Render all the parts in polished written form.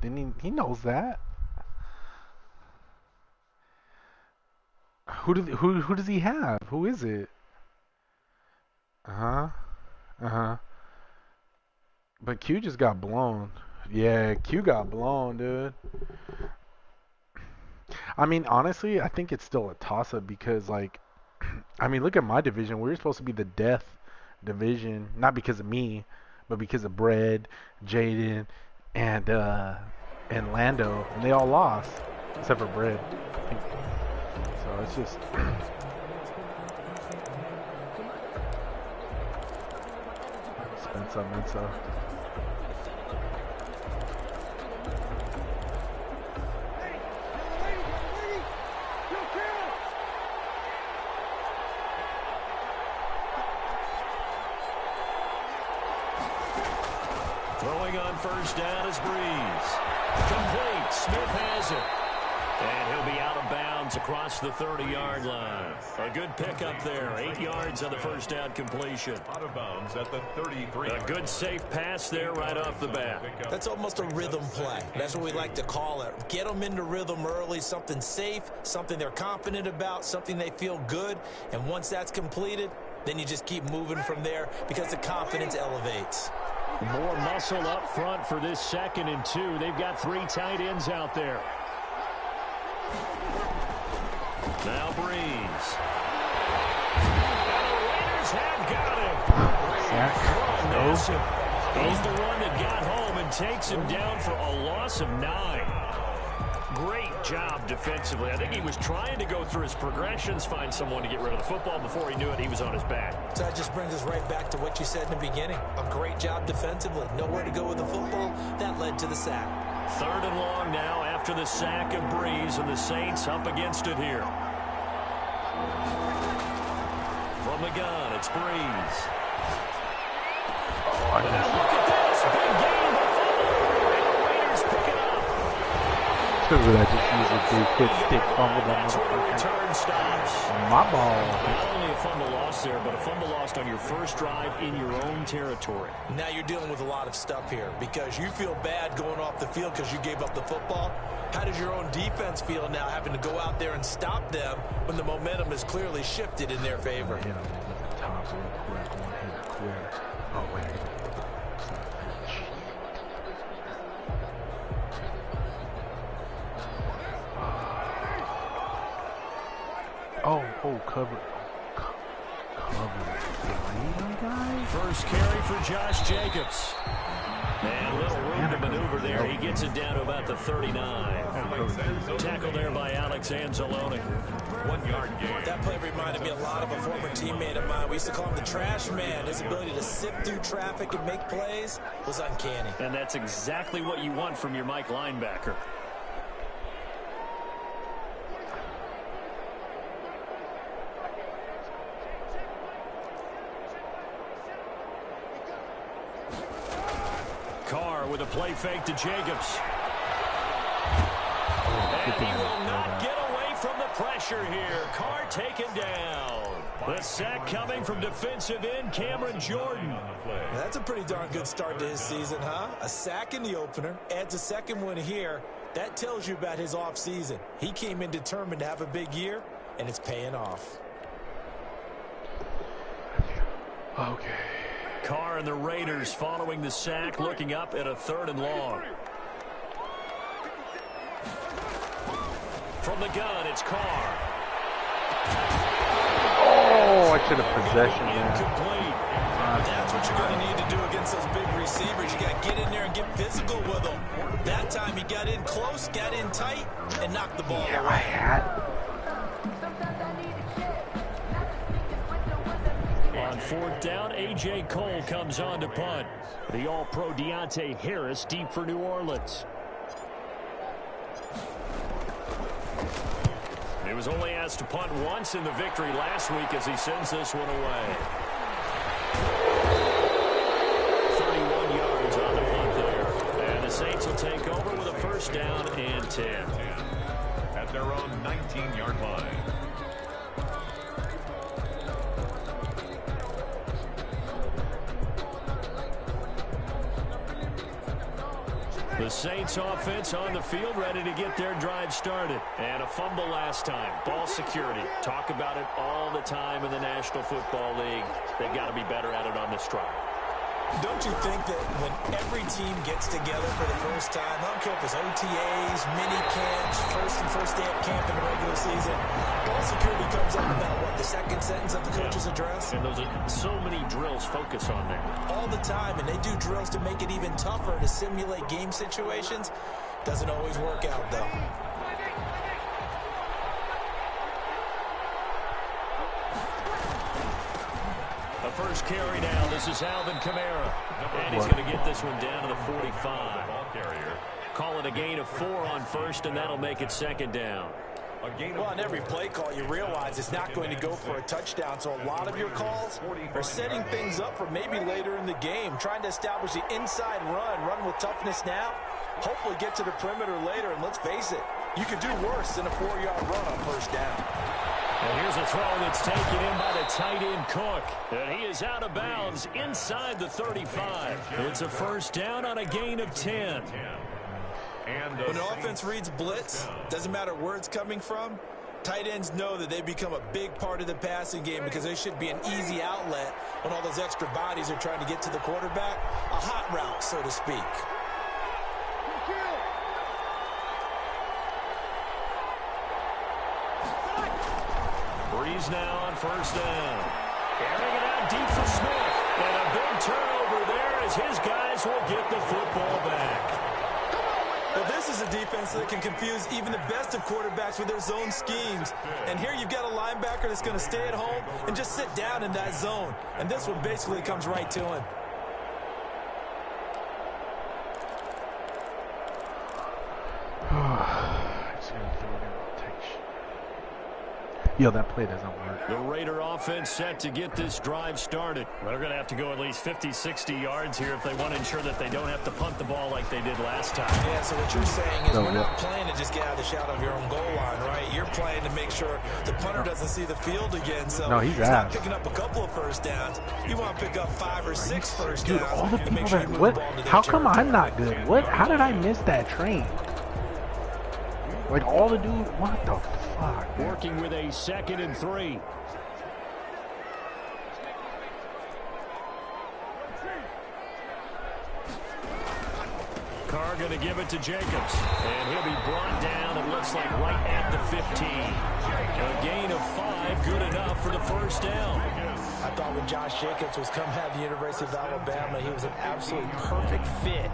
Didn't he knows that. Who does he have? Who is it? Uh-huh. Uh-huh. But Q just got blown. Yeah, Q got blown, dude. I mean, honestly, I think it's still a toss-up because, like, I mean, look at my division. We were supposed to be the death division, not because of me, but because of Bread, Jaden, and Lando, and they all lost except for Bread. So it's just. Mensa. Throwing on first down is Breeze. Complete. Smith has it. And he'll be out of bounds across the 30-yard line. A good pickup there. 8 yards on the first down completion. Out of bounds at the 33. A good safe pass there right off the bat. That's almost a rhythm play. That's what we like to call it. Get them into rhythm early, something safe, something they're confident about, something they feel good. And once that's completed, then you just keep moving from there because the confidence elevates. More muscle up front for this 2nd and 2. They've got 3 tight ends out there. Now Breeze. And the Raiders have got him. He's the one that got home and takes him down for a loss of 9. Great job defensively. I think he was trying to go through his progressions, find someone to get rid of the football. Before he knew it, he was on his back. So that just brings us right back to what you said in the beginning. A great job defensively. Nowhere to go with the football. That led to the sack. 3rd and long now after the sack of Breeze, and the Saints up against it here. From the gun, it's Breeze. Oh, look at this. Big gain. Raiders pick it up. I just use a big quick stick fumble that That's where the motherfucker. return stops. My ball. Not only a fumble loss there, but a fumble lost on your first drive in your own territory. Now you're dealing with a lot of stuff here because you feel bad going off the field because you gave up the football. How does your own defense feel now having to go out there and stop them when the momentum is clearly shifted in their favor? Yeah, the top real quick. I want to hit it quick. Oh, wait. Oh, cover. Cover 3, guys? First carry for Josh Jacobs. And a little room to maneuver there. He gets it down to about the 39. Tackle there by Alex Anzalone. 1 yard gain. That play reminded me a lot of a former teammate of mine. We used to call him the trash man. His ability to sift through traffic and make plays was uncanny. And that's exactly what you want from your Mike linebacker. Carr with a play fake to Jacobs. And he will not get away from the pressure here. Carr taken down. The sack coming from defensive end Cameron Jordan. That's a pretty darn good start to his season, huh? A sack in the opener, adds a 2nd one here. That tells you about his offseason. He came in determined to have a big year, and it's paying off. Okay. Carr and the Raiders following the sack, looking up at a 3rd and long. From the gun, it's Carr. Oh, I should have possession there. Incomplete. That's what you're going to need to do against those big receivers. You got to get in there and get physical with them. That time he got in close, got in tight, and knocked the ball away. I had. On 4th down, A.J. Cole comes on to punt. The All-Pro Deontay Harris deep for New Orleans. He was only asked to punt once in the victory last week as he sends this one away. 31 yards on the punt there. And the Saints will take over with a 1st down and 10. At their own 19-yard line. The Saints offense on the field, ready to get their drive started. And a fumble last time. Ball security. Talk about it all the time in the National Football League. They've got to be better at it on this drive. Don't you think that when every team gets together for the first time, I don't care if it's OTAs, mini camps, first day of camp in the regular season, ball security comes up about, what, the second sentence of the coach's address? And those are so many drills focus on that. All the time, and they do drills to make it even tougher to simulate game situations. Doesn't always work out, though. The first carry now. This is Alvin Kamara. And he's going to get this one down to the 45. Call it a gain of 4 on first, and that'll make it second down. Well, on every play call, you realize it's not going to go for a touchdown, so a lot of your calls are setting things up for maybe later in the game, trying to establish the inside run with toughness now, hopefully get to the perimeter later, and let's face it, you could do worse than a 4-yard run on first down. And here's a throw that's taken in by the tight end Cook. And he is out of bounds inside the 35. It's a first down on a gain of 10. When an offense reads blitz, doesn't matter where it's coming from, tight ends know that they become a big part of the passing game because they should be an easy outlet when all those extra bodies are trying to get to the quarterback. A hot route, so to speak. Breeze now on first down. Airing it out deep for Smith. And a big turnover there as his guys will get the football back. Well, this is a defense that can confuse even the best of quarterbacks with their zone schemes. And here you've got a linebacker that's going to stay at home and just sit down in that zone. And this one basically comes right to him. Yo, that play doesn't work. The Raider offense set to get this drive started. Well, they're going to have to go at least 50, 60 yards here if they want to ensure that they don't have to punt the ball like they did last time. Yeah, so what you're saying is we're not playing to just get out of the shadow of your own goal line, right? You're playing to make sure the punter doesn't see the field again. So he's not picking up a couple of first downs. You want to pick up 5 or 6 first downs. Dude, all the people sure that what? How come I'm not good? What? How did I miss that train? Like all the dudes. What the fuck? Man? Working with a 2nd and 3. Carr going to give it to Jacobs. And he'll be brought down, it looks like, right at the 15. A gain of 5, good enough for the first down. I thought when Josh Jacobs was coming out of the University of Alabama, he was an absolutely perfect fit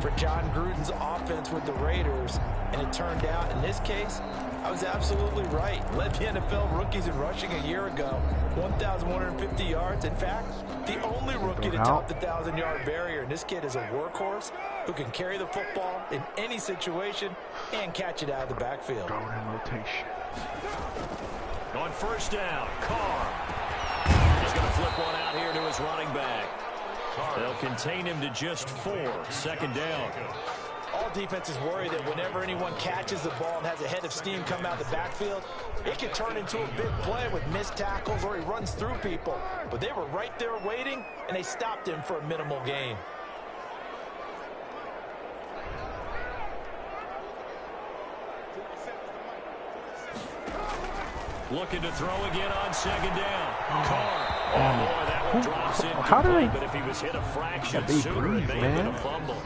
for John Gruden's offense with the Raiders. And it turned out, in this case, I was absolutely right. Led the NFL rookies in rushing a year ago, 1,150 yards. In fact, the only rookie to top the 1,000-yard barrier. And this kid is a workhorse who can carry the football in any situation and catch it out of the backfield. Going in rotation. On first down, Carr. He's going to flip one out here to his running back. They'll contain him to just 4. Second down. All defenses worry that whenever anyone catches the ball and has a head of steam come out of the backfield, it can turn into a big play with missed tackles or he runs through people. But they were right there waiting, and they stopped him for a minimal gain. Looking to throw again on second down. Carr. Oh, boy, that one drops in. How did I? But if he was hit a fraction sooner, it may have been a fumble.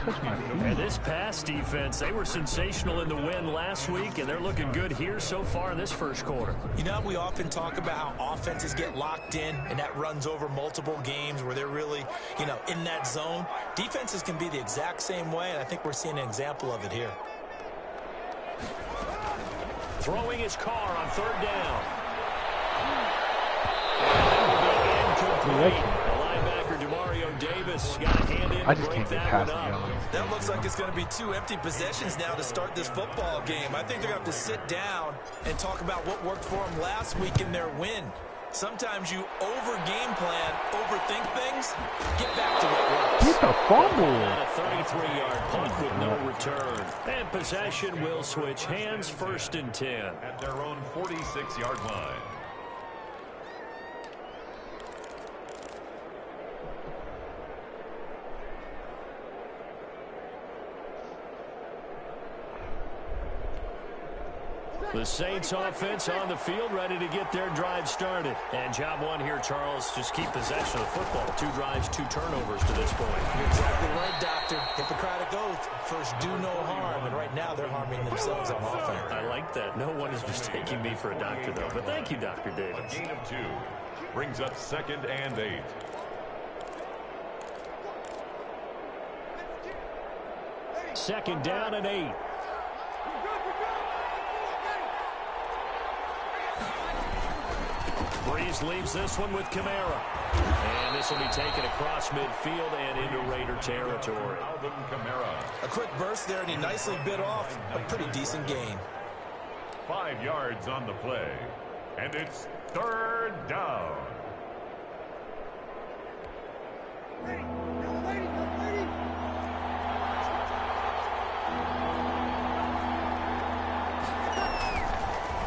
And this pass defense, they were sensational in the win last week, and they're looking good here so far in this first quarter. You know, we often talk about how offenses get locked in, and that runs over multiple games where they're really, you know, in that zone. Defenses can be the exact same way, and I think we're seeing an example of it here. Throwing his Carr on third down. The linebacker, DeMario Davis, got a hand in. I just can't get past it. That looks like it's going to be 2 empty possessions now to start this football game. I think they're going to have to sit down and talk about what worked for them last week in their win. Sometimes you over-game plan, overthink things, get back to what works. Get the fumble. A 33-yard punt with no return. And possession will switch hands, 1st and 10. At their own 46-yard line. The Saints offense on the field, ready to get their drive started. And job one here, Charles, just keep possession of the football. 2 drives, 2 turnovers to this point. You're exactly right, Doctor. Hippocratic oath. First, do no harm. And right now, they're harming themselves on offense. I like that. No one is mistaking me for a doctor, though. But thank you, Dr. Davis. A gain of 2. Brings up 2nd and 8. Second down and 8. Breeze leaves this one with Kamara. And this will be taken across midfield and into Raider territory. Alvin Kamara. A quick burst there, and he nicely bit off a pretty decent gain. 5 yards on the play. And it's 3rd down.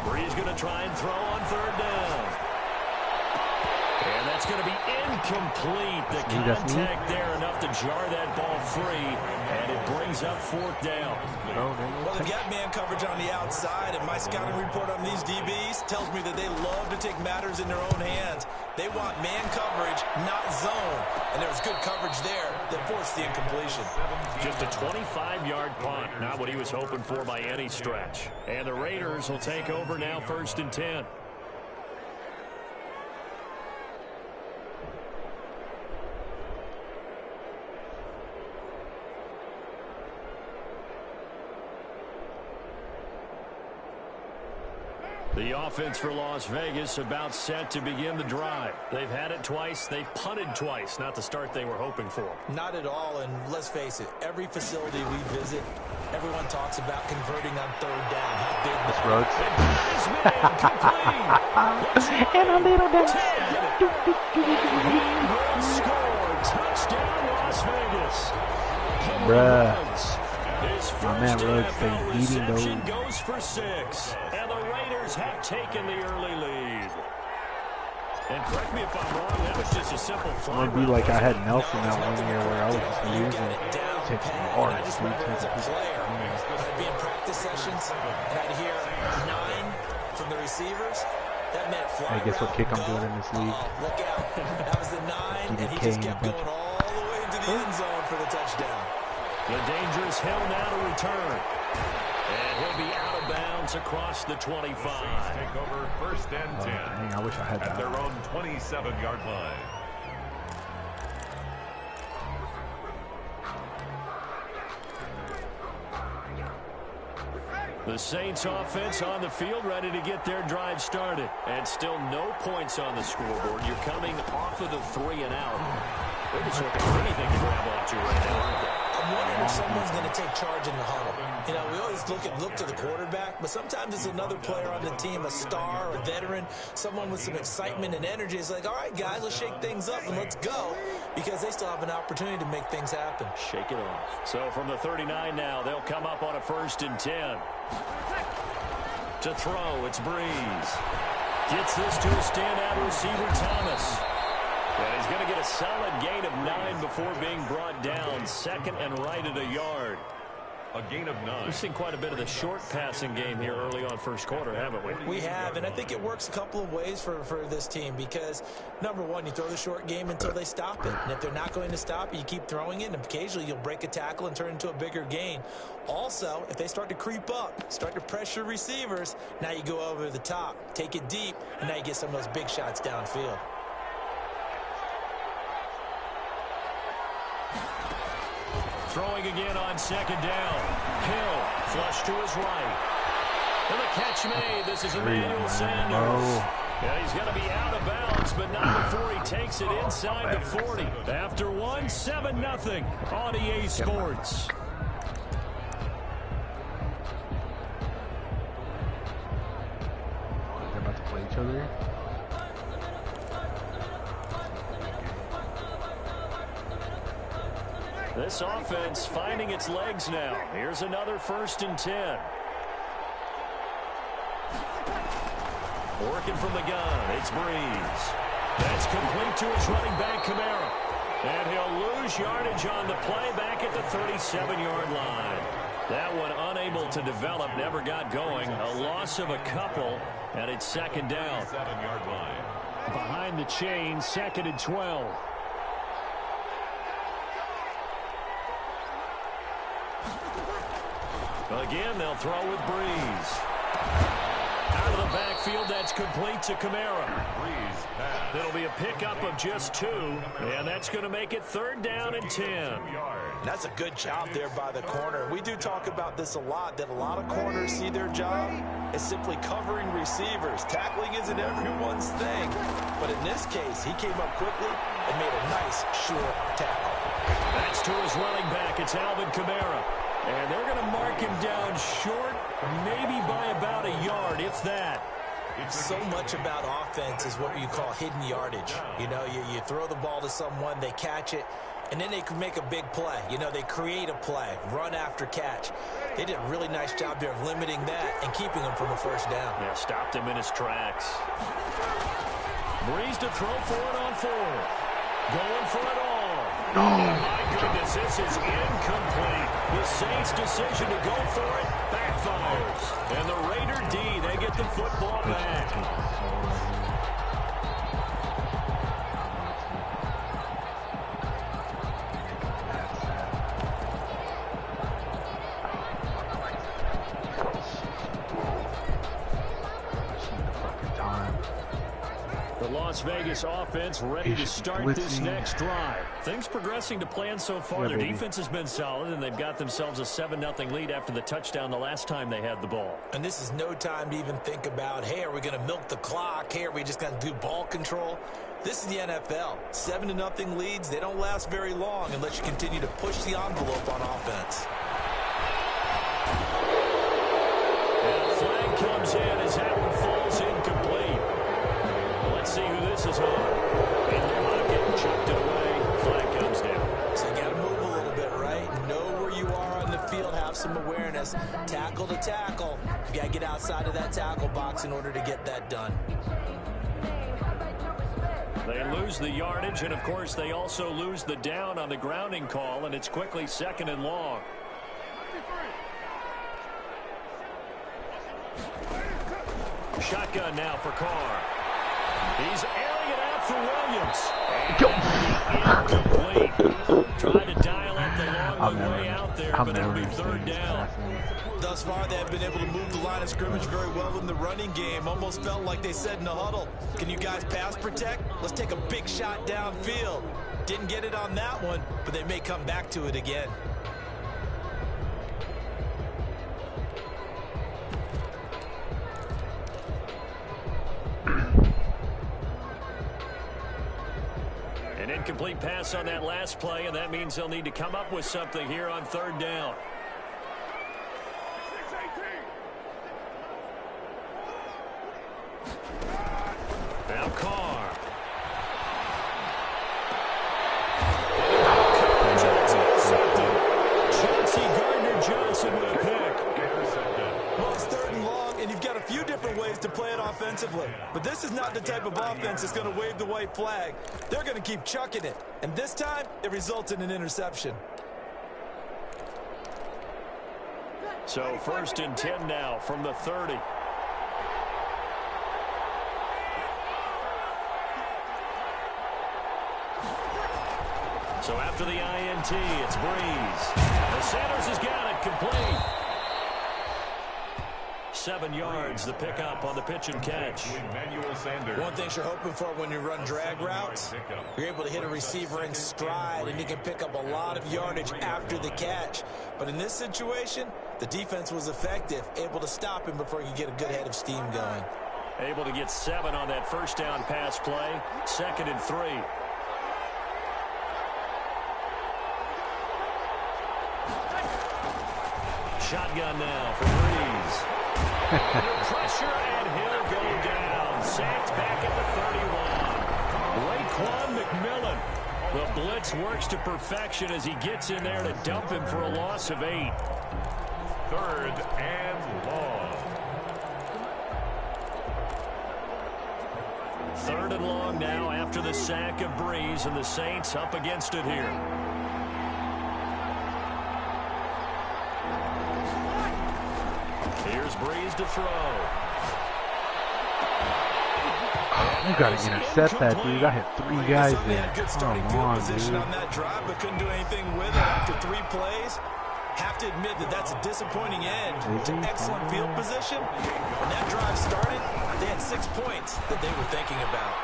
Breeze going to try and throw on 3rd down. And that's going to be incomplete. The contact there enough to jar that ball free, and it brings up 4th down. Well, they've got man coverage on the outside, and my scouting report on these DBs tells me that they love to take matters in their own hands. They want man coverage, not zone. And there was good coverage there that forced the incompletion. Just a 25-yard punt, not what he was hoping for by any stretch. And the Raiders will take over now, 1st and 10. The offense for Las Vegas about set to begin the drive. They've had it twice. They've punted twice. Not the start they were hoping for. Not at all, and let's face it, every facility we visit, everyone talks about converting on 3rd down. How big This that road's And a little bit. Touchdown, Las Vegas. Bruh. His My man first Rhodes say NFL beating reception those. goes for 6. And the Raiders have taken the early lead. And correct me if I'm wrong, that was just a simple I'm fly. gonna be like I had Nelson that one year where I was just you losing. get it down Taking pat. yards, And I just dude, remember as a taking player, I'd be in practice sessions, and I'd hear 9 from the receivers. That meant fly Hey, guess what route, kick I'm go. doing in this league? Look out. That was the 9, and he DDK just in a kept bunch. going all the way into the end zone for the touchdown. The dangerous Hill now to return. And he'll be out of bounds across the 25. Saints take over 1st and 10. Dang, I wish I had At that. their own 27-yard line. The Saints offense on the field ready to get their drive started. And still no points on the scoreboard. You're coming off of the 3 and out. They're just looking for anything to grab onto right now, aren't they? I'm wondering if someone's going to take charge in the huddle. You know, we always look to the quarterback, but sometimes it's another player on the team, a star, a veteran, someone with some excitement and energy. It's like, all right, guys, let's shake things up and let's go, because they still have an opportunity to make things happen. Shake it off. So from the 39 now, they'll come up on a 1st and 10. To throw, it's Breeze. Gets this to a standout receiver, Thomas. And he's going to get a solid gain of 9 before being brought down. 2nd and right at a yard. A gain of 9. We've seen quite a bit of the short passing game here early on 1st quarter, haven't we? We have, and I think it works a couple of ways for this team because, number one, you throw the short game until they stop it. And if they're not going to stop it, you keep throwing it, and occasionally you'll break a tackle and turn it into a bigger gain. Also, if they start to creep up, start to pressure receivers, now you go over the top, take it deep, and now you get some of those big shots downfield. Throwing again on 2nd down. Hill, flush to his right. And the catch made. This is Emmanuel Sanders. And he's going to be out of bounds, but not before he takes it inside the 40. After 1, 7-0 on EA Sports. They're about to play each other. This offense finding its legs now. Here's another 1st and 10. Working from the gun, it's Breeze. That's complete to his running back, Kamara. And he'll lose yardage on the play back at the 37-yard line. That one unable to develop, never got going. A loss of a couple, and it's second down. 7-yard line. Behind the chain, 2nd and 12. Again, they'll throw with Breeze. Out of the backfield, that's complete to Kamara. Breeze pass. It'll be a pickup of just 2, and that's going to make it 3rd down and 10. That's a good job there by the corner. We do talk about this a lot, that a lot of corners see their job as simply covering receivers. Tackling isn't everyone's thing. But in this case, he came up quickly and made a nice, short tackle. That's to his running back. It's Alvin Kamara. And they're going to mark him down short, maybe by about a yard, if that. So much about offense is what you call hidden yardage. You know, you throw the ball to someone, they catch it, and then they can make a big play. You know, they create a play, run after catch. They did a really nice job there of limiting that and keeping him from a first down. Yeah, stopped him in his tracks. Breeze to throw for it on 4th. Going for it all. Oh, my goodness, this is incomplete. The Saints' decision to go for it backfires. And the Raider D, they get the football back. The Las Vegas offense ready to start this next drive. Things progressing to plan so far. Their defense has been solid, and they've got themselves a 7-0 lead after the touchdown the last time they had the ball. And this is no time to even think about, hey, are we going to milk the clock? Hey, are we just going to do ball control? This is the NFL. 7-0 leads, they don't last very long unless you continue to push the envelope on offense. And a flag comes in as that one falls incomplete. Let's see who this is on. In the pocket, chucked it away. Flag comes down. So you got to move a little bit, right? Know where you are on the field. Have some awareness. Tackle to tackle. You got to get outside of that tackle box in order to get that done. They lose the yardage, and, of course, they also lose the down on the grounding call, and it's quickly 2nd and long. Shotgun now for Carr. He's airing it out for Williams. Incomplete. Trying to dial up the long way out there, but it'll be 3rd down. Thus far, they have been able to move the line of scrimmage very well in the running game. Almost felt like they said in the huddle, can you guys pass protect? Let's take a big shot downfield. Didn't get it on that one, but they may come back to it again. An incomplete pass on that last play, and that means they'll need to come up with something here on 3rd down. Now Carr. Chauncey Gardner-Johnson with a pick. Well, it's 3rd and long, and you've got a few different ways to play it offensively. But this is not the type of offense that's going to wave the white flag. They're going to keep chucking it. And this time, it results in an interception. So 1st and 10 now from the 30. So after the INT, it's Breeze. The Sanders has got it complete. 7 yards, the pickup on the pitch and catch. One thing you're hoping for when you run drag routes, you're able to hit a receiver in stride, and he can pick up a lot of yardage after the catch. But in this situation, the defense was effective, able to stop him before he could get a good head of steam going. Able to get 7 on that first down pass play. 2nd and 3. Shotgun now for Breeze. Under pressure, and he'll go down. Sacked back at the 31. Raekwon McMillan. The blitz works to perfection as he gets in there to dump him for a loss of 8. 3rd and long. 3rd and long now after the sack of Breeze, and the Saints up against it here. Breeze to throw. You got to intercept that, dude. I had 3 guys there. Good starting field position on that drive, but couldn't do anything with it after 3 plays. Have to admit that that's a disappointing end to excellent field position. When that drive started, they had 6 points that they were thinking about.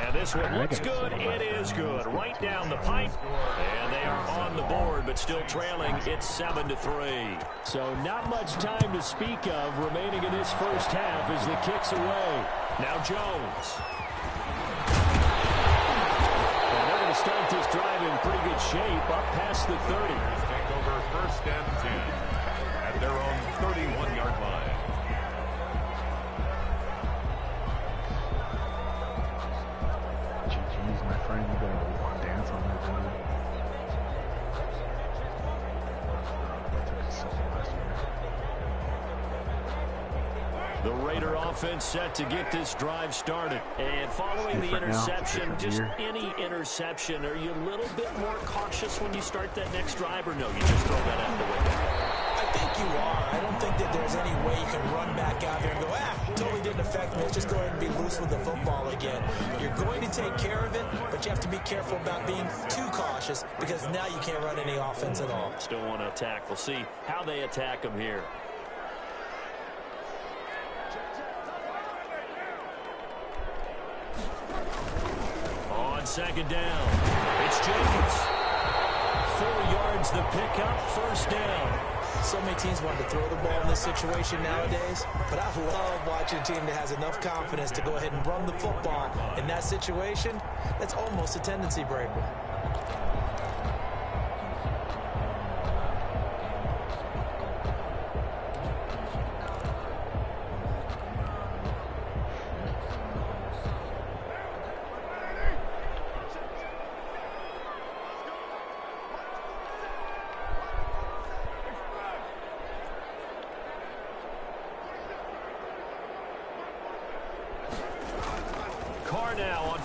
And this one looks good. It is good. Right down the pipe. And they are on the board, but still trailing. It's 7-3. So not much time to speak of remaining in this first half as the kick's away. Now Jones. And they're going to start this drive in pretty good shape, up past the 30. Take over first and 10 at their own 31-yard line. GG's, my friend. You better dance on that, dude. Took us so last year. The Raider offense set to get this drive started. And following the interception, just any interception, are you a little bit more cautious when you start that next drive, or no, you just throw that out the window? I think you are. I don't think that there's any way you can run back out there and go, totally didn't affect me. Let's just go ahead and be loose with the football again. You're going to take care of it, but you have to be careful about being too cautious because now you can't run any offense at all. Still want to attack. We'll see how they attack them here. On second down, it's Jenkins. 4 yards the pickup, first down. So many teams want to throw the ball in this situation nowadays, but I love watching a team that has enough confidence to go ahead and run the football. In that situation, that's almost a tendency breaker.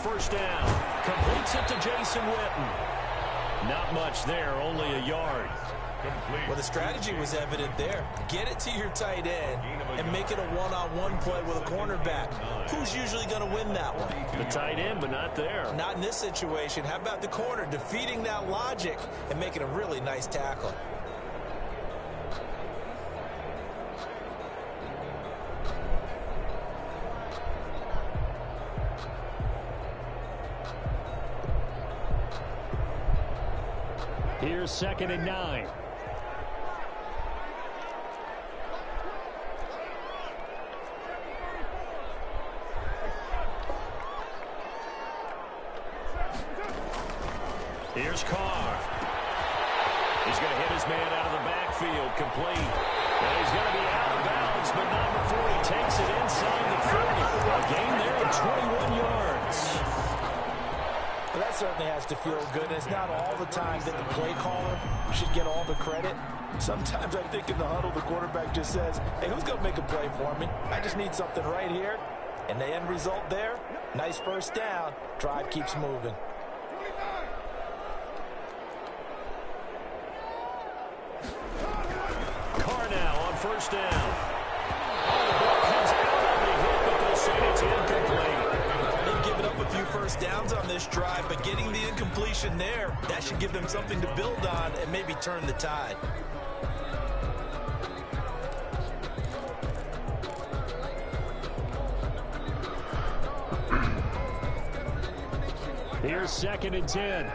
First down. Completes it to Jason Witten. Not much there, only a yard. Well, the strategy was evident there. Get it to your tight end and make it a one-on-one play with a cornerback. Who's usually going to win that one? The tight end, but not there. Not in this situation. How about the corner defeating that logic and making a really nice tackle? Here's 2nd and 9. Here's Carr. He's going to hit his man out of the backfield, complete. And he's going to be out of bounds, but not before he takes it inside the 30. A gain there of 21 yards. Well, that certainly has to feel good. And it's not all the time that the play caller should get all the credit. Sometimes I think in the huddle, the quarterback just says, hey, who's going to make a play for me? I just need something right here. And the end result there, nice first down. Drive keeps moving. Carr now on first down. Oh, the ball comes out on the hit, but they'll say it's incomplete. They've given up a few first downs on this drive, but getting the incompletion there, that should give them something to build on and maybe turn the tide. Here's 2nd and 10.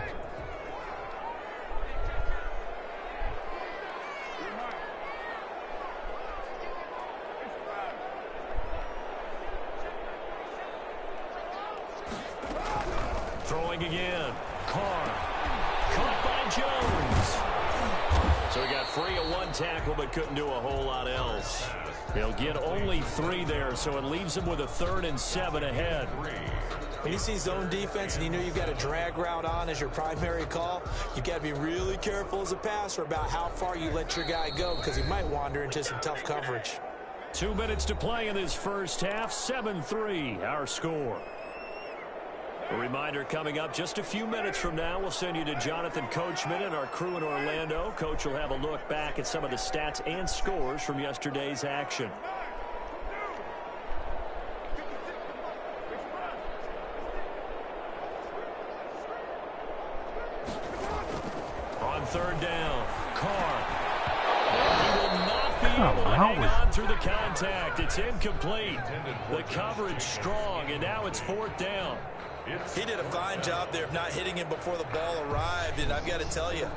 Throwing again. Carr. Caught by Jones. So he got free of 1 tackle but couldn't do a whole lot else. He'll get only 3 there, so it leaves him with a 3rd and 7 ahead. When you see zone defense and you know you've got a drag route on as your primary call, you've got to be really careful as a passer about how far you let your guy go because he might wander into some tough coverage. 2 minutes to play in this first half. 7-3, our score. A reminder coming up just a few minutes from now. We'll send you to Jonathan Coachman and our crew in Orlando. Coach will have a look back at some of the stats and scores from yesterday's action. hang on through the contact. It's incomplete. The coverage strong, and now it's 4th down. He did a fine job there of not hitting him before the ball arrived, and I've got to tell you,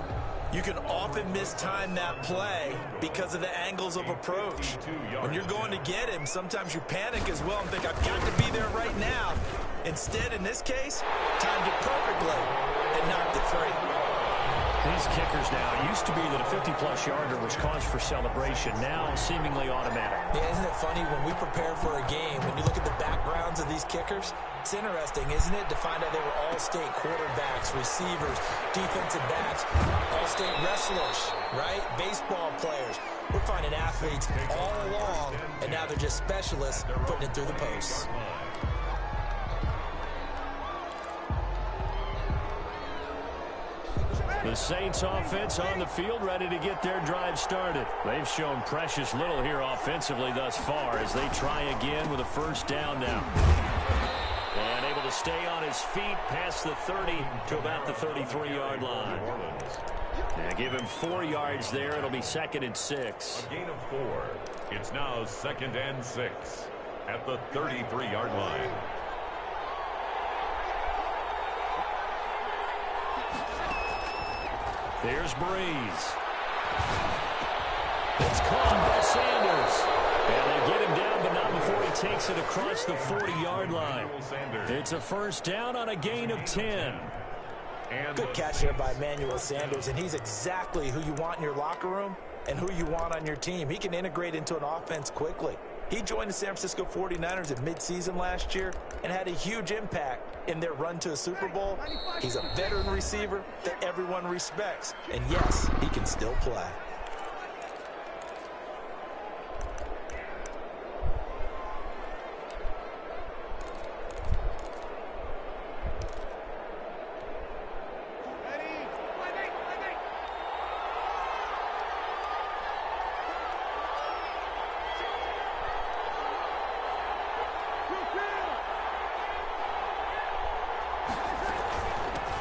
you can often mistime that play because of the angles of approach. When you're going to get him, sometimes you panic as well and think, I've got to be there right now. Instead, in this case, timed it perfectly and knocked it free. These kickers now, it used to be that a 50-plus yarder was cause for celebration, now seemingly automatic. Yeah, isn't it funny when we prepare for a game, when you look at the backgrounds of these kickers, it's interesting, isn't it, to find out they were all-state quarterbacks, receivers, defensive backs, all-state wrestlers, right? Baseball players. We're finding athletes all along, and now they're just specialists putting it through the posts. The Saints offense on the field, ready to get their drive started. They've shown precious little here offensively thus far as they try again with a 1st down now. And able to stay on his feet past the 30 to about the 33-yard line. Now give him 4 yards there. It'll be 2nd and 6. A gain of 4. It's now 2nd and 6 at the 33-yard line. There's Breeze. It's caught by Sanders. And they get him down, but not before he takes it across the 40-yard line. It's a 1st down on a gain of 10. Good catch there by Emmanuel Sanders, and he's exactly who you want in your locker room and who you want on your team. He can integrate into an offense quickly. He joined the San Francisco 49ers at midseason last year and had a huge impact in their run to a Super Bowl. He's a veteran receiver that everyone respects. And yes, he can still play.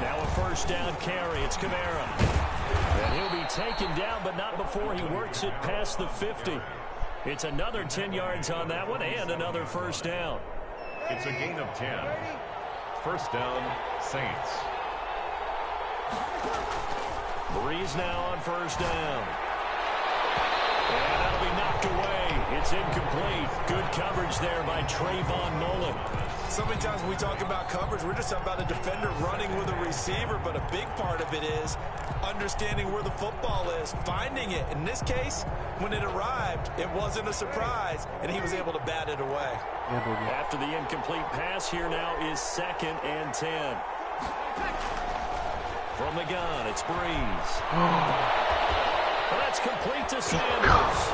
Now a 1st down carry. It's Kamara. And he'll be taken down, but not before he works it past the 50. It's another 10 yards on that one and another 1st down. It's a gain of 10. 1st down, Saints. Breeze now on 1st down. And that'll be knocked away. It's incomplete. Good coverage there by Trayvon Mullen. So many times when we talk about coverage, we're just talking about a defender running with a receiver, but a big part of it is understanding where the football is, finding it. In this case, when it arrived, it wasn't a surprise, and he was able to bat it away. After the incomplete pass, here now is 2nd and 10. From the gun, it's Breeze. Well, that's complete to Sanders.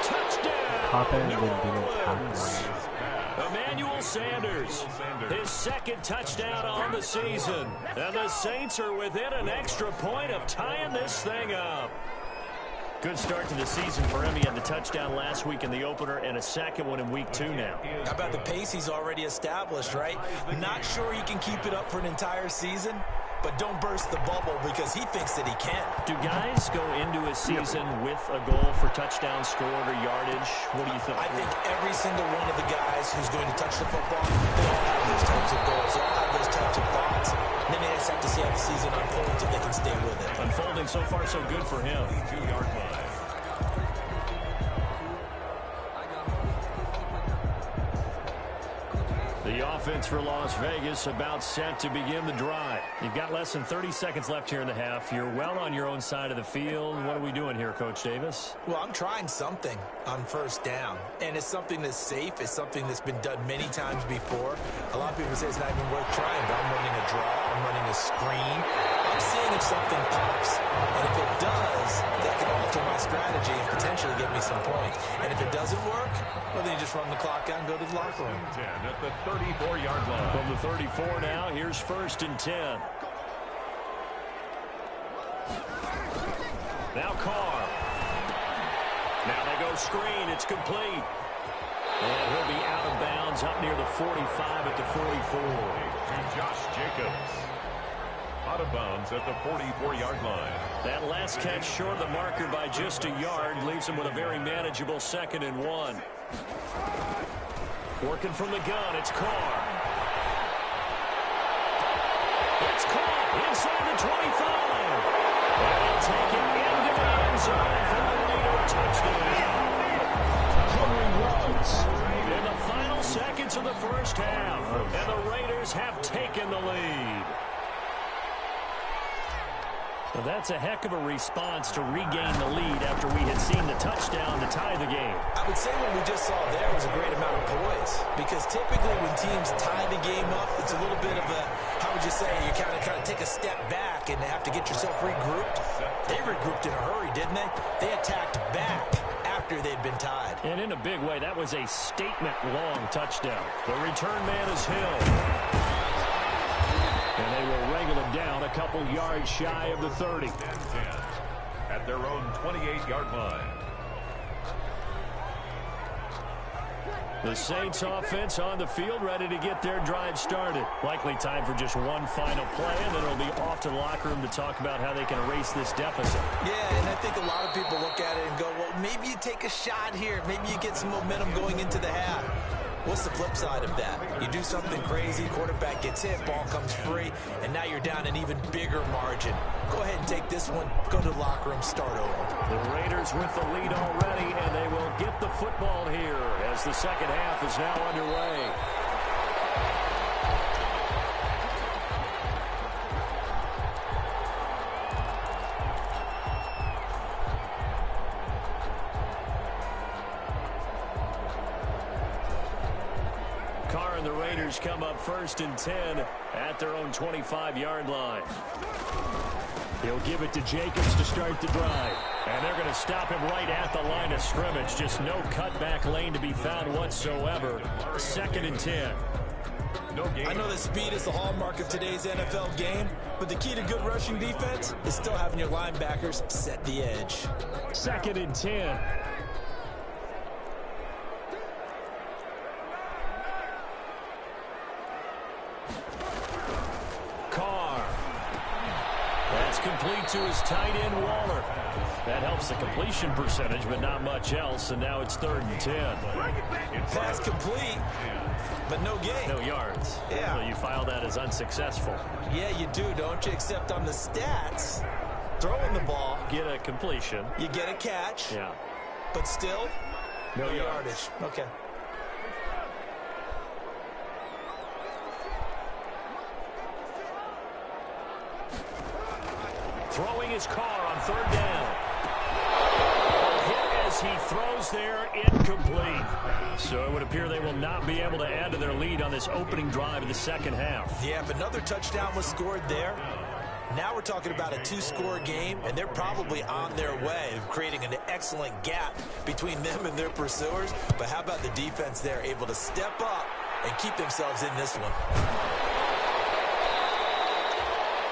Touchdown, New Orleans. Emmanuel Sanders, his 2nd touchdown on the season. And the Saints are within an extra point of tying this thing up. Good start to the season for him. He had the touchdown last week in the opener and a 2nd one in week 2 now. How about the pace he's already established, right? Not sure he can keep it up for an entire season, but don't burst the bubble because he thinks that he can. Do guys go into a season with a goal for touchdown scored or yardage? What do you think? I think every single one of the guys who's going to touch the football, they all have those types of goals. They all have those types of thoughts. And then they just have to see how the season unfolds if they can stay with it. Unfolding so far so good for him. 2-yard line. The offense for Las Vegas about set to begin the drive. You've got less than 30 seconds left here in the half. You're well on your own side of the field. What are we doing here, Coach Davis? Well, I'm trying something on 1st down, and it's something that's safe. It's something that's been done many times before. A lot of people say it's not even worth trying, but I'm running a draw. I'm running a screen. I'm seeing if something pops, and if it does, that can alter my strategy and potentially get me some points. And if it doesn't work, well, then you just run the clock out and go to the locker room. 10 at the 34-yard line. From the 34 now, here's 1st and 10. Now Carr. Now they go screen. It's complete. And he'll be out of bounds up near the 45 at the 44. To Josh Jacobs. out of bounds at the 44-yard line. That last catch short of the marker by just a yard leaves him with a very manageable 2nd and 1. Working from the gun, it's Carr. It's caught inside the 25. And he'll take it into the end zone for the Raider touchdown. Henry runs in the final seconds of the first half, and the Raiders have taken the lead. Well, that's a heck of a response to regain the lead after we had seen the touchdown to tie the game. I would say what we just saw there was a great amount of poise, because typically when teams tie the game up, it's a little bit of a, how would you say, you kind of take a step back and have to get yourself regrouped. They regrouped in a hurry, didn't they? They attacked back after they'd been tied. And in a big way, that was a statement-long touchdown. The return man is Hill. And they will wrangle him down a couple yards shy of the 30. At their own 28-yard line. The Saints offense on the field, ready to get their drive started. Likely time for just one final play, and then it'll be off to the locker room to talk about how they can erase this deficit. Yeah, and I think a lot of people look at it and go, well, maybe you take a shot here. Maybe you get some momentum going into the half. What's the flip side of that? You do something crazy, quarterback gets hit, ball comes free, and now you're down an even bigger margin. Go ahead and take this one, go to the locker room, start over. The Raiders with the lead already, and they will get the football here as the second half is now underway. And the Raiders come up 1st and 10 at their own 25-yard line. He'll give it to Jacobs to start the drive. And they're going to stop him right at the line of scrimmage. Just no cutback lane to be found whatsoever. 2nd and 10. I know that speed is the hallmark of today's NFL game, but the key to good rushing defense is still having your linebackers set the edge. 2nd and 10. Complete to his tight end, Waller. That helps the completion percentage, but not much else, and now it's 3rd and 10. Pass complete, but no gain. No yards. Yeah. So you file that as unsuccessful. Yeah, you do, don't you? Except on the stats, throwing the ball. Get a completion. You get a catch. Yeah. But still, no yardage. Okay. Throwing his car on 3rd down. Hit as he throws there, incomplete. So it would appear they will not be able to add to their lead on this opening drive of the second half. Yeah, if another touchdown was scored there, now we're talking about a 2-score game, and they're probably on their way of creating an excellent gap between them and their pursuers. But how about the defense there, able to step up and keep themselves in this one?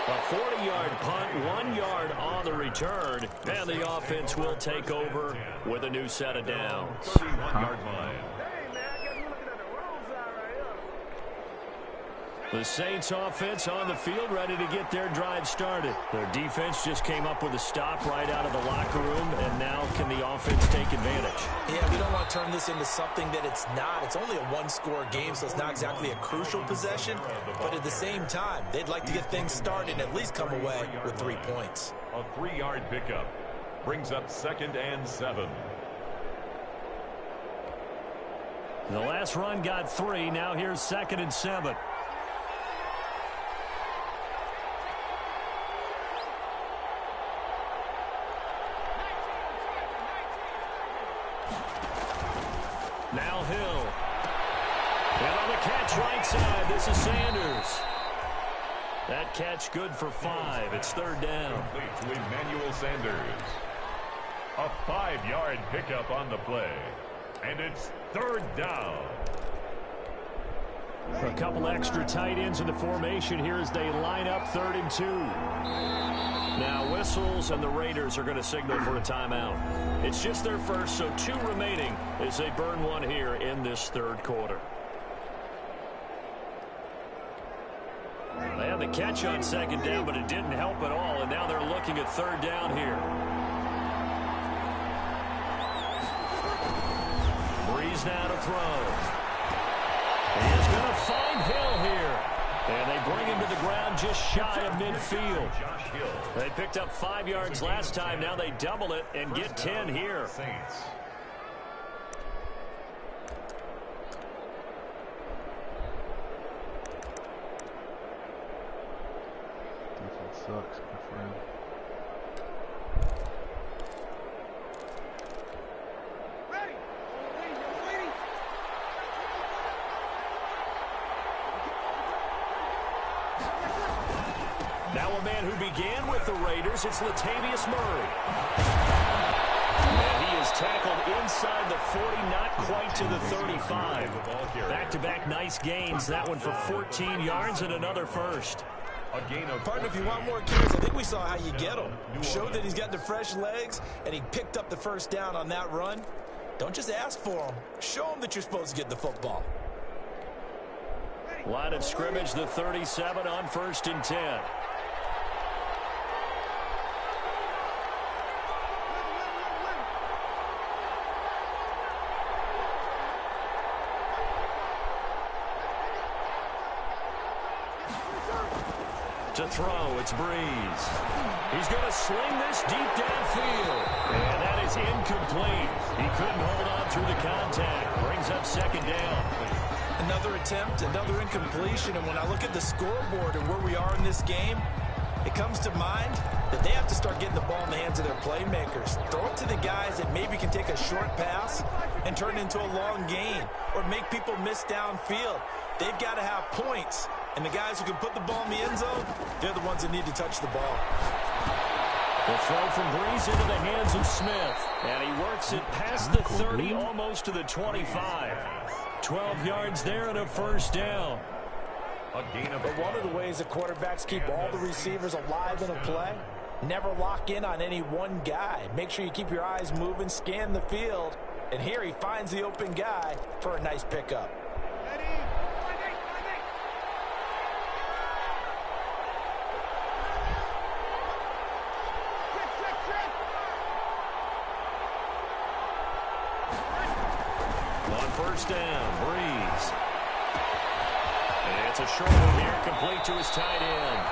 A 40-yard punt, 1 yard on the return, and the offense will take over with a new set of downs. 31-yard line. The Saints offense on the field ready to get their drive started. Their defense just came up with a stop right out of the locker room, and now can the offense take advantage? Yeah, we don't want to turn this into something that it's not. It's only a 1-score game, so it's not exactly a crucial possession. But at the same time, they'd like to get things started and at least come away with 3 points. A 3-yard pickup brings up 2nd and 7. The last run got 3. Now here's 2nd and 7. Now Hill. And on the catch right side, this is Sanders. That catch good for 5. It's 3rd down. Complete to Emmanuel Sanders. A 5-yard pickup on the play. And it's 3rd down. A couple extra tight ends in the formation here as they line up 3rd and 2. Now whistles, and the Raiders are going to signal for a timeout. It's just their first, so 2 remaining as they burn 1 here in this 3rd quarter. They had the catch on second down, but it didn't help at all, and now they're looking at third down here. Breeze now to throw. He is going to find Hill here. And they bring him to the ground just shy of midfield. They picked up 5 yards last time. Now they double it and get 10 here. Saints. Defense sucks, my friend. Now a man who began with the Raiders, it's Latavius Murray. And he is tackled inside the 40, not quite to the 35. Back-to-back nice gains. That one for 14 yards and another first. Partner, if you want more carries, I think we saw how you get him. Showed that he's got the fresh legs, and he picked up the first down on that run. Don't just ask for him. Show him that you're supposed to get the football. Line of scrimmage, the 37 on 1st and 10. To throw, it's Breeze. He's going to sling this deep downfield. And that is incomplete. He couldn't hold on through the contact. Brings up second down. Another attempt, another incompletion. And when I look at the scoreboard and where we are in this game, it comes to mind that they have to start getting the ball in the hands of their playmakers. Throw it to the guys that maybe can take a short pass and turn it into a long gain or make people miss downfield. They've got to have points. And the guys who can put the ball in the end zone, they're the ones that need to touch the ball. The throw from Breeze into the hands of Smith. And he works it past the 30, almost to the 25. 12 yards there and a first down. A gain of But one of the ways that quarterbacks keep all the receivers alive in a play, never lock in on any one guy. Make sure you keep your eyes moving, scan the field. And here he finds the open guy for a nice pickup. First down, Breeze. And it's a short one here, complete to his tight end.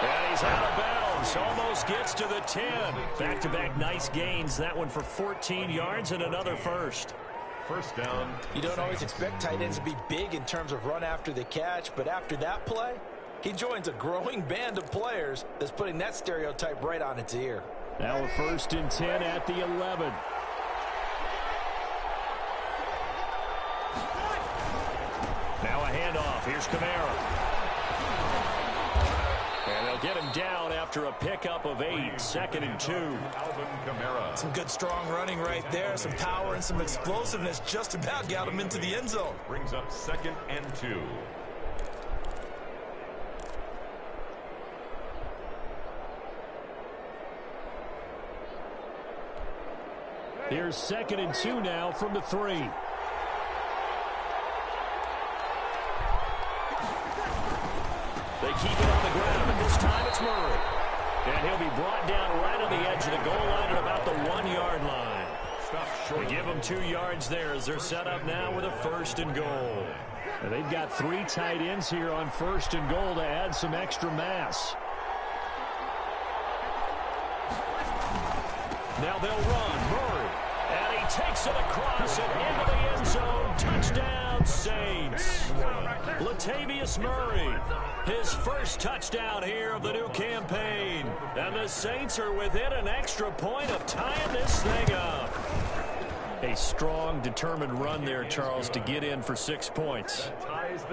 And he's out of bounds, almost gets to the 10. Back-to-back nice gains, that one for 14 yards and another first. First down. You don't always expect tight ends to be big in terms of run after the catch, but after that play, he joins a growing band of players that's putting that stereotype right on its ear. Now a 1st and 10 at the 11. Now a handoff. Here's Kamara. And they'll get him down after a pickup of 8. 2nd and 2. Alvin Kamara. Some good strong running right there. Some power and some explosiveness just about got him into the end zone. Brings up 2nd and 2. Here's 2nd and 2 now from the 3. They keep it on the ground, and this time it's Murray. And he'll be brought down right on the edge of the goal line at about the 1-yard line. Stop short. They give them 2 yards there as they're set up now with a 1st and goal. And they've got 3 tight ends here on 1st and goal to add some extra mass. Now they'll run. Murray. And he takes it across and into the end zone. Touchdown, Saints. Latavius Murray. His first touchdown here of the new campaign. And the Saints are within an extra point of tying this thing up. A strong, determined run there, Charles, to get in for 6 points.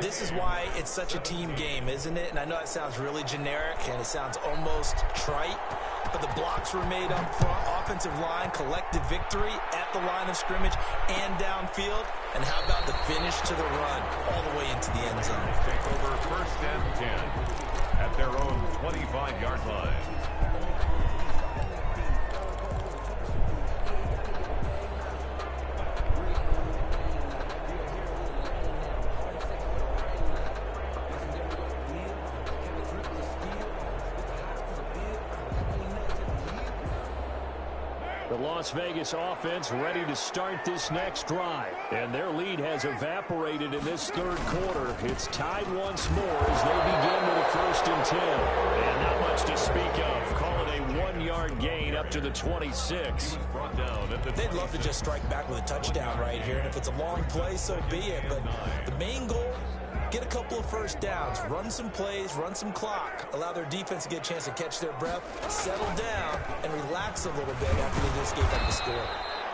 This is why it's such a team game, isn't it? And I know it sounds really generic and it sounds almost trite, but the blocks were made up front, offensive line, collective victory at the line of scrimmage and downfield. And how about the finish to the run all the way into the end zone? Take over 1st and 10 at their own 25-yard line. Las Vegas offense ready to start this next drive. And their lead has evaporated in this third quarter. It's tied once more as they begin with a 1st and 10. And not much to speak of. Call it a 1-yard gain up to the 26. They'd love to just strike back with a touchdown right here. And if it's a long play, so be it. But the main goal, get a couple of first downs, run some plays, run some clock, allow their defense to get a chance to catch their breath, settle down, and relax a little bit after they just gave up the score.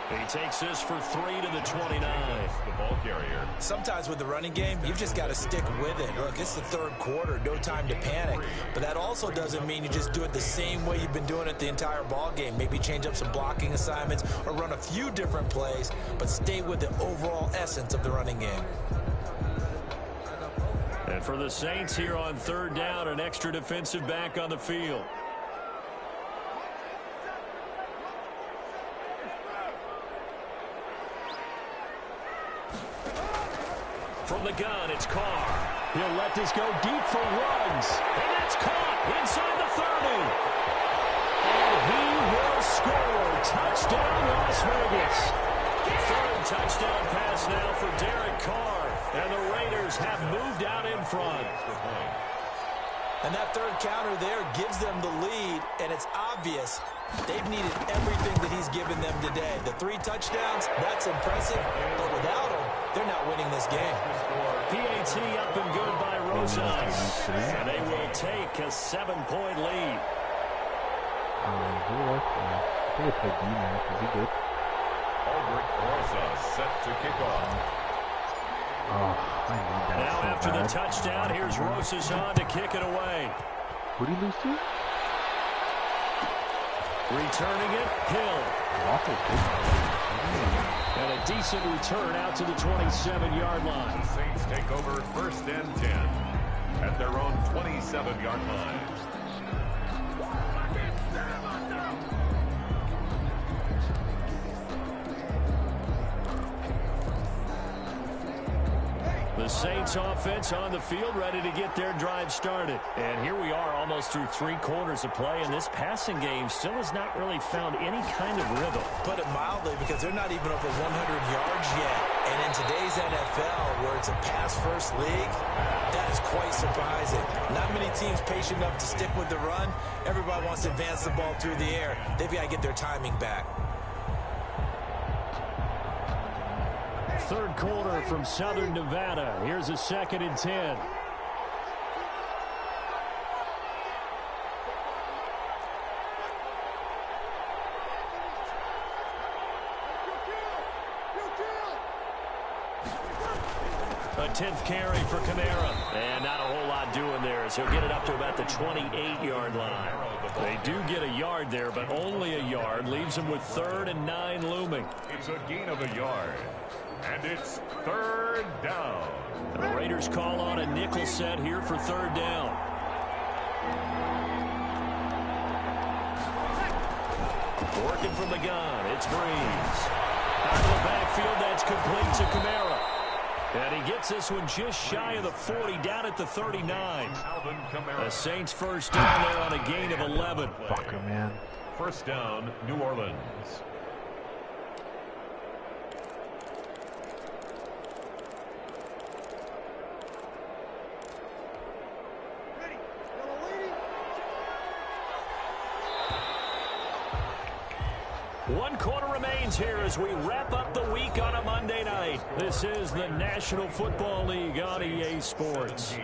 He takes this for 3 to the 29. The ball carrier. Sometimes with the running game, you've just got to stick with it. Look, it's the third quarter, no time to panic. But that also doesn't mean you just do it the same way you've been doing it the entire ball game. Maybe change up some blocking assignments or run a few different plays, but stay with the overall essence of the running game. And for the Saints here on 3rd down, an extra defensive back on the field. From the gun, it's Carr. He'll let this go deep for runs. And that's caught inside the 30. And he will score. Touchdown, Las Vegas. 3rd touchdown pass now for Derek Carr. And the Raiders have moved out in front. And that third counter there gives them the lead, and it's obvious they've needed everything that he's given them today. The 3 touchdowns, that's impressive, but without him, they're not winning this game. PAT up and good by Rosas. And they will take a 7-point lead. Who was that? I think it's like D-Man. Is he good? Albert Rosas set to kick off. Oh, I need that. Now so after bad. the touchdown, here's Rosas on to kick it away. Who'd he lose to? Returning it, Hill. Awful And a decent return out to the 27-yard line. The Saints take over 1st and 10 at their own 27-yard line. The Saints offense on the field ready to get their drive started. And here we are almost through 3 quarters of play, and this passing game still has not really found any kind of rhythm. Put it mildly, because they're not even over 100 yards yet. And in today's NFL, where it's a pass-first league, that is quite surprising. Not many teams patient enough to stick with the run. Everybody wants to advance the ball through the air. They've got to get their timing back. 3rd quarter from Southern Nevada. Here's a 2nd and 10. A 10th carry for Kamara. And not a whole lot doing there as he'll get it up to about the 28-yard line. They do get a yard there, but only a yard. Leaves them with 3rd and 9 looming. It's a gain of a yard. And it's 3rd down. And the Raiders call on a nickel set here for 3rd down. Working from the gun, it's Breeze. Out of the backfield, that's complete to Kamara. And he gets this one just shy of the 40, down at the 39. The Saints 1st down there on a gain of 11. Fucker, man. 1st down, New Orleans. One quarter remains here as we wrap up the week on a Monday night. This is the National Football League on EA Sports.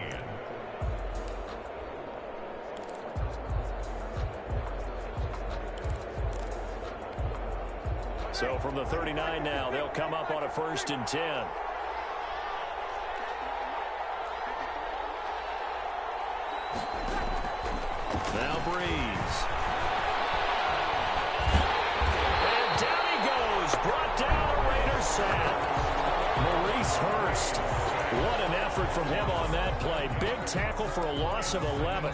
So from the 39 now, they'll come up on a 1st and 10. Now Breeze. And down he goes. Brought down a Raiders sack. Maurice Hurst. What an effort from him on that play. Big tackle for a loss of 11.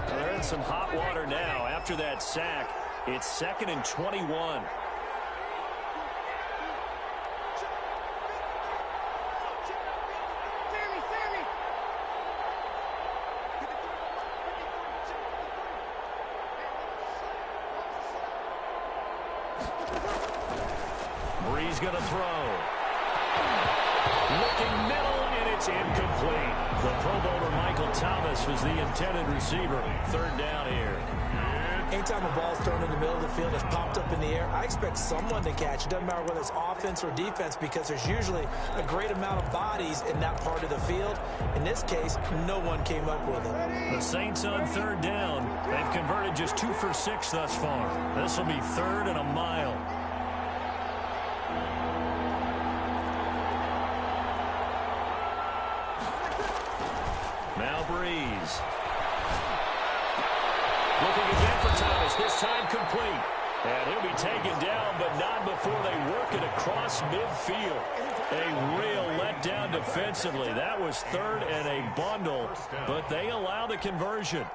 They're in some hot water now after that sack. It's 2nd and 21. going to throw. Looking middle, and it's incomplete. The Pro Bowler Michael Thomas was the intended receiver. Third down here. Anytime a ball's thrown in the middle of the field that's popped up in the air, I expect someone to catch. It doesn't matter whether it's offense or defense, because there's usually a great amount of bodies in that part of the field. In this case, no one came up with it. The Saints on third down. They've converted just 2 for 6 thus far. This will be 3rd and a mile. Now Breeze. Looking again for Thomas, this time complete. And he'll be taken down, but not before they work it across midfield. A real letdown defensively. That was 3rd and a bundle, but they allow the conversion.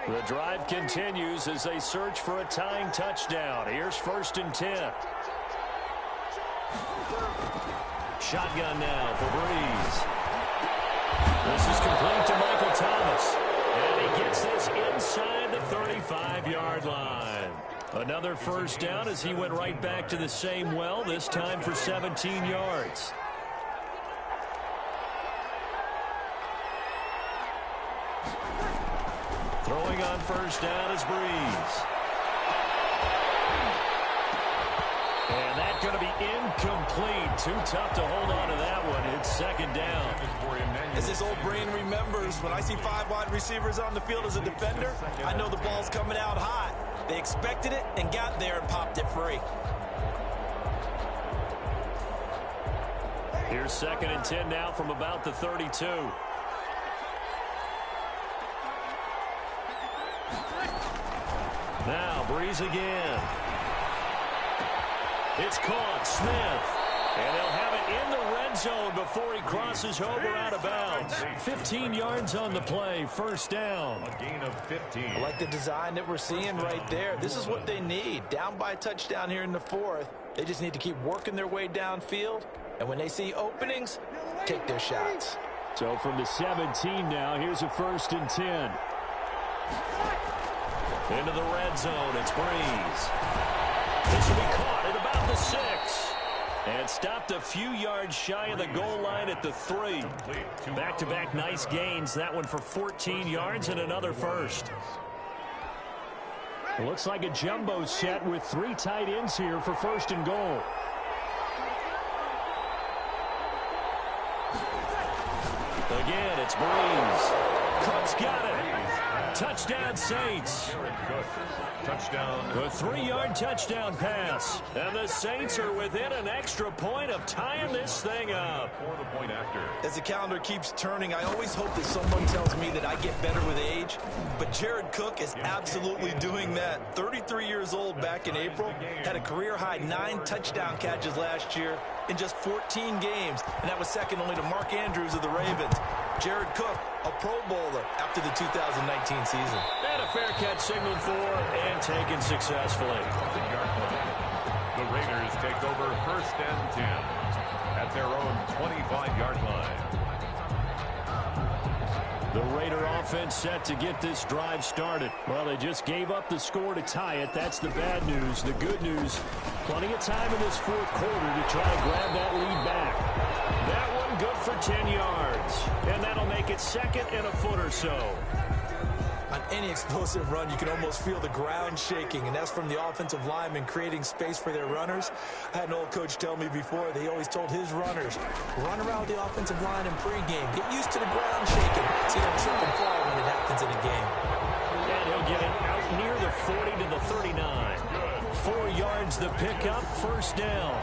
The drive continues as they search for a tying touchdown. Here's 1st and 10. Shotgun now for Breeze. This is complete to Michael Thomas. And he gets this inside the 35-yard line. Another first down as he went right back to the same well, this time for 17 yards. Throwing on first down is Breeze. And that's going to be incomplete. Too tough to hold on to that one. It's 2nd down. As his old brain remembers, when I see 5 wide receivers on the field as a defender, I know the ball's coming out hot. They expected it and got there and popped it free. Here's 2nd and 10 now from about the 32. Now Breeze again. It's caught. Smith. And they'll have it in the red zone before he crosses over out of bounds. 15 yards on the play. First down. A gain of 15. I like the design that we're seeing right there. This is what they need. Down by a touchdown here in the 4th. They just need to keep working their way downfield. And when they see openings, take their shots. So from the 17 now, here's a 1st and 10. Into the red zone. It's Breeze. This will be caught at about the 6. And stopped a few yards shy of the goal line at the 3. Back-to-back nice gains. That one for 14 yards and another first. It looks like a jumbo set with 3 tight ends here for 1st and goal. Again, it's Breeze. Cook's got it. Touchdown, Saints. Touchdown. A 3-yard touchdown pass. And the Saints are within an extra point of tying this thing up. For the point after. As the calendar keeps turning, I always hope that someone tells me that I get better with age. But Jared Cook is absolutely doing that. 33 years old back in April. Had a career-high 9 touchdown catches last year in just 14 games. And that was second only to Mark Andrews of the Ravens. Jared Cook, a Pro Bowler after the 2019 season. And a fair catch signaled for and taken successfully. The Raiders take over 1st and 10 at their own 25-yard line. The Raider offense set to get this drive started. Well, they just gave up the score to tie it. That's the bad news. The good news, plenty of time in this 4th quarter to try to grab that lead back. That one good for 10 yards. And that'll make it 2nd and a foot or so. On any explosive run, you can almost feel the ground shaking, and that's from the offensive linemen creating space for their runners. I had an old coach tell me before that he always told his runners, run around the offensive line in pregame. Get used to the ground shaking so you don't trip and fall when it happens in a game. And he'll get it out near the 40 to the 39. 4 yards the pickup, 1st down.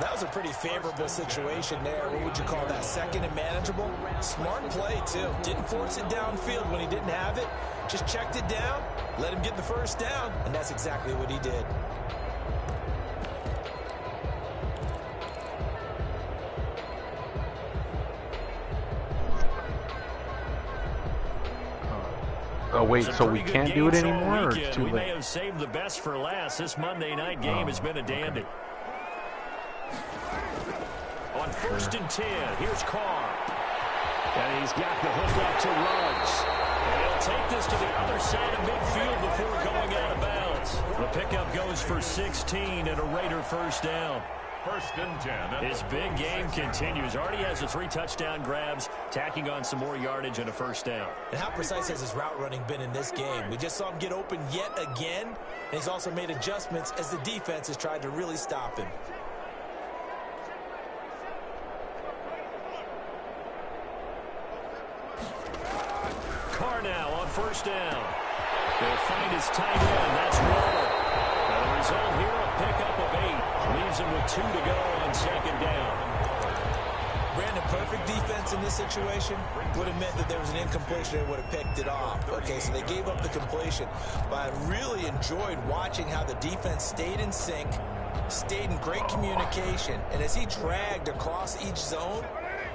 That was a pretty favorable situation there. What would you call that? 2nd and manageable? Smart play, too. Didn't force it downfield when he didn't have it. Just checked it down, let him get the 1st down, and that's exactly what he did. Oh, wait, so we can't do it anymore, or it's too We may late? have saved the best for last. This Monday night game has been a dandy. On 1st and 10, here's Carr. And he's got the hook up to Ruggs. And he'll take this to the other side of midfield before going out of bounds. The pickup goes for 16 and a Raider 1st down. first and 10. His big game continues. Already has the 3 touchdown grabs, tacking on some more yardage and a first down. And how precise has his route running been in this game? We just saw him get open yet again, and he's also made adjustments as the defense has tried to really stop him. Carr now on first down. They'll find his tight end. That's Waller. Now the result here, a pickup of 8. Leaves him with 2 to go on second down. Brandon, perfect defense in this situation would have meant that there was an incompletion and would have picked it off. Okay, so they gave up the completion. But I really enjoyed watching how the defense stayed in sync, stayed in great communication. And as he dragged across each zone,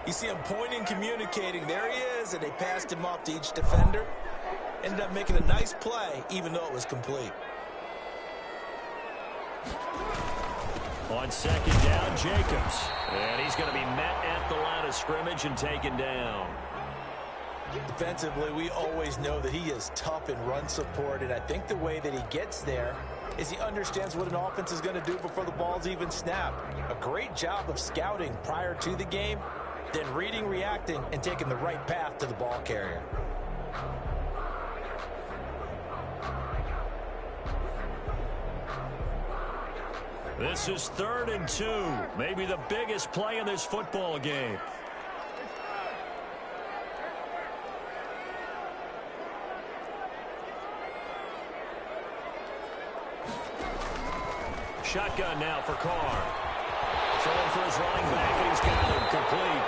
you see him pointing, communicating. There he is, and they passed him off to each defender. Ended up making a nice play, even though it was complete. On second down, Jacobs. And he's going to be met at the line of scrimmage and taken down. Defensively, we always know that he is tough in run support, and I think the way that he gets there is he understands what an offense is going to do before the ball's even snapped. A great job of scouting prior to the game, then reading, reacting, and taking the right path to the ball carrier. This is 3rd and 2. Maybe the biggest play in this football game. Shotgun now for Carr. Throwing for his running back, and he's got him complete.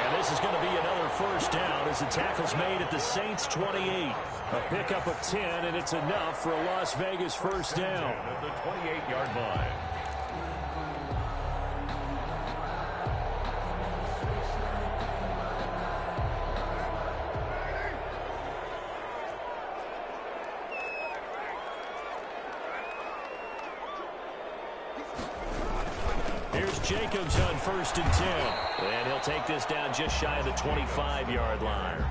And this is going to be another first down as the tackle's made at the Saints' 28. A pickup of 10, and it's enough for a Las Vegas first down. At the 28-yard line. Here's Jacobs on 1st and 10. And he'll take this down just shy of the 25-yard line.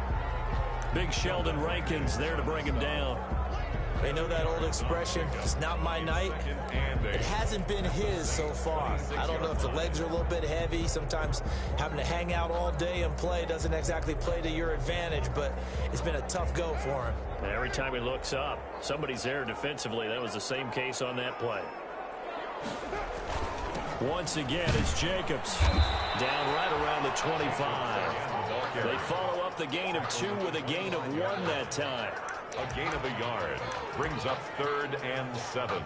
Big Sheldon Rankins there to bring him down. They know that old expression, it's not my night. It hasn't been his so far. I don't know if the legs are a little bit heavy. Sometimes having to hang out all day and play doesn't exactly play to your advantage, but it's been a tough go for him. And every time he looks up, somebody's there defensively. That was the same case on that play. Once again, it's Jacobs. Down right around the 25. They follow up the gain of 2 with a gain of 1 that time. A gain of a yard brings up 3rd and 7.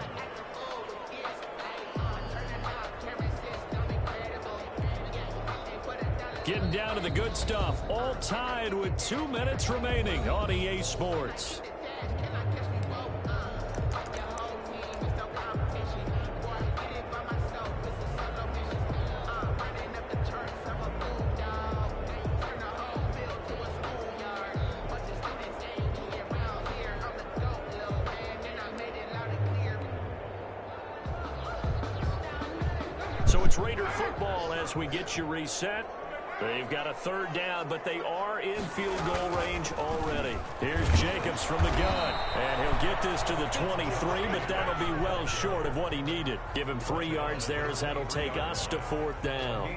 Getting down to the good stuff. All tied with 2 minutes remaining on EA Sports. So it's Raider football as we get you reset. They've got a 3rd down, but they are in field goal range already. Here's Jacobs from the gun, and he'll get this to the 23, but that'll be well short of what he needed. Give him 3 yards there as that'll take us to 4th down.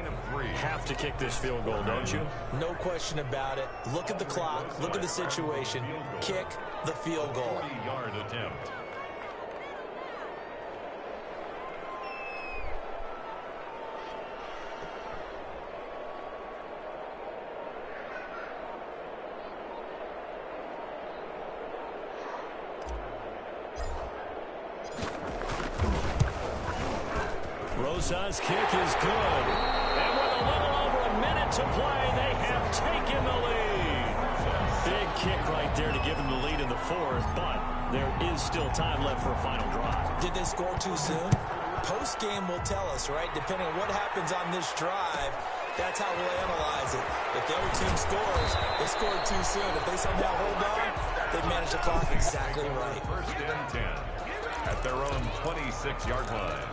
Have to kick this field goal, don't you? No question about it. Look at the clock. Look at the situation. Kick the field goal. 40-yard attempt. Rosa's kick is good. And with a little over a minute to play, they have taken the lead. Big kick right there to give them the lead in the 4th, but there is still time left for a final drive. Did they score too soon? Post-game will tell us, right? Depending on what happens on this drive, that's how we'll analyze it. If the other team scores, they scored too soon. If they somehow hold on, they manage the clock exactly right. 1st and 10 at their own 26-yard line.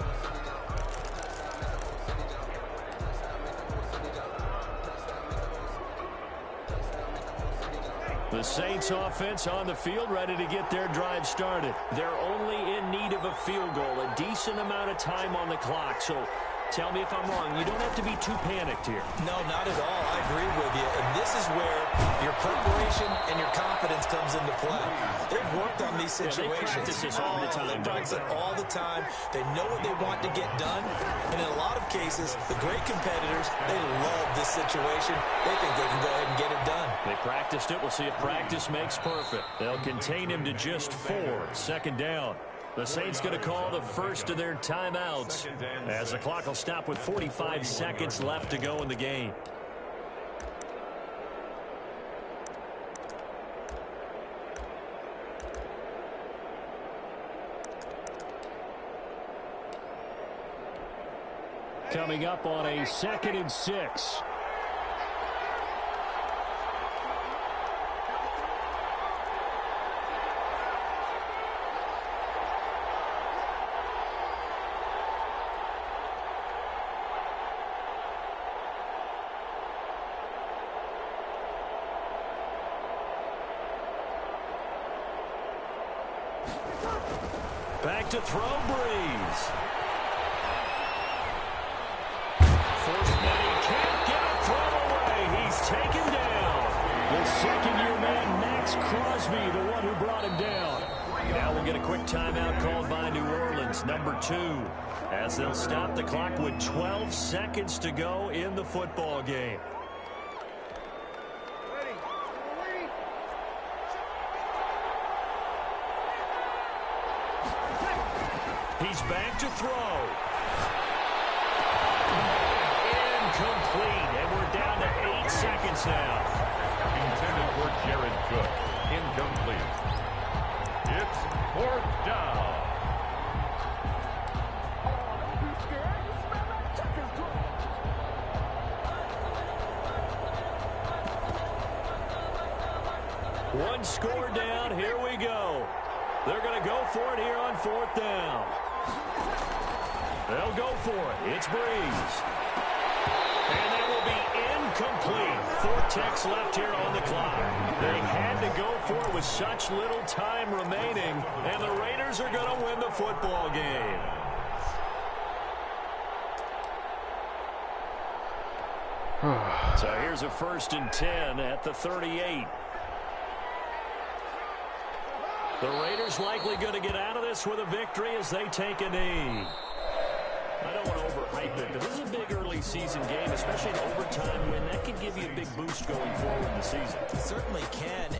The Saints offense on the field, ready to get their drive started. They're only in need of a field goal, a decent amount of time on the clock. So Tell me if I'm wrong. You don't have to be too panicked here. No, not at all. I agree with you. And this is where your preparation and your confidence comes into play. They've worked on these situations. Yeah, they practice this all the time. They practice it all the time. They know what they want to get done. And in a lot of cases, the great competitors, they love this situation. They think they can go ahead and get it done. They practiced it. We'll see if practice makes perfect. They'll contain him to just 4. Second down. The Saints going to call the first of their timeouts as the clock will stop with 45 seconds left to go in the game. Coming up on a 2nd and 6. Back to throw, Breeze. Forced many, can't get a throw away. He's taken down. The second-year man, Max Crosby, the one who brought him down. Now we'll get a quick timeout called by New Orleans, number 2, as they'll stop the clock with 12 seconds to go in the football game. He's back to throw. Incomplete, and we're down to 8 seconds now. Intended for Jared Cook. Incomplete. It's 4th down. One score down. Here we go. They're going to go for it here on 4th down. They'll go for it. It's Breeze. And that will be incomplete. 4 ticks left here on the clock. They had to go for it with such little time remaining, and the Raiders are going to win the football game. So here's a 1st and 10 at the 38. The Raiders likely going to get out of this with a victory as they take a knee. I don't want to overhype it, but this is a big early season game, especially an overtime win. That can give you a big boost going forward in the season. It certainly can.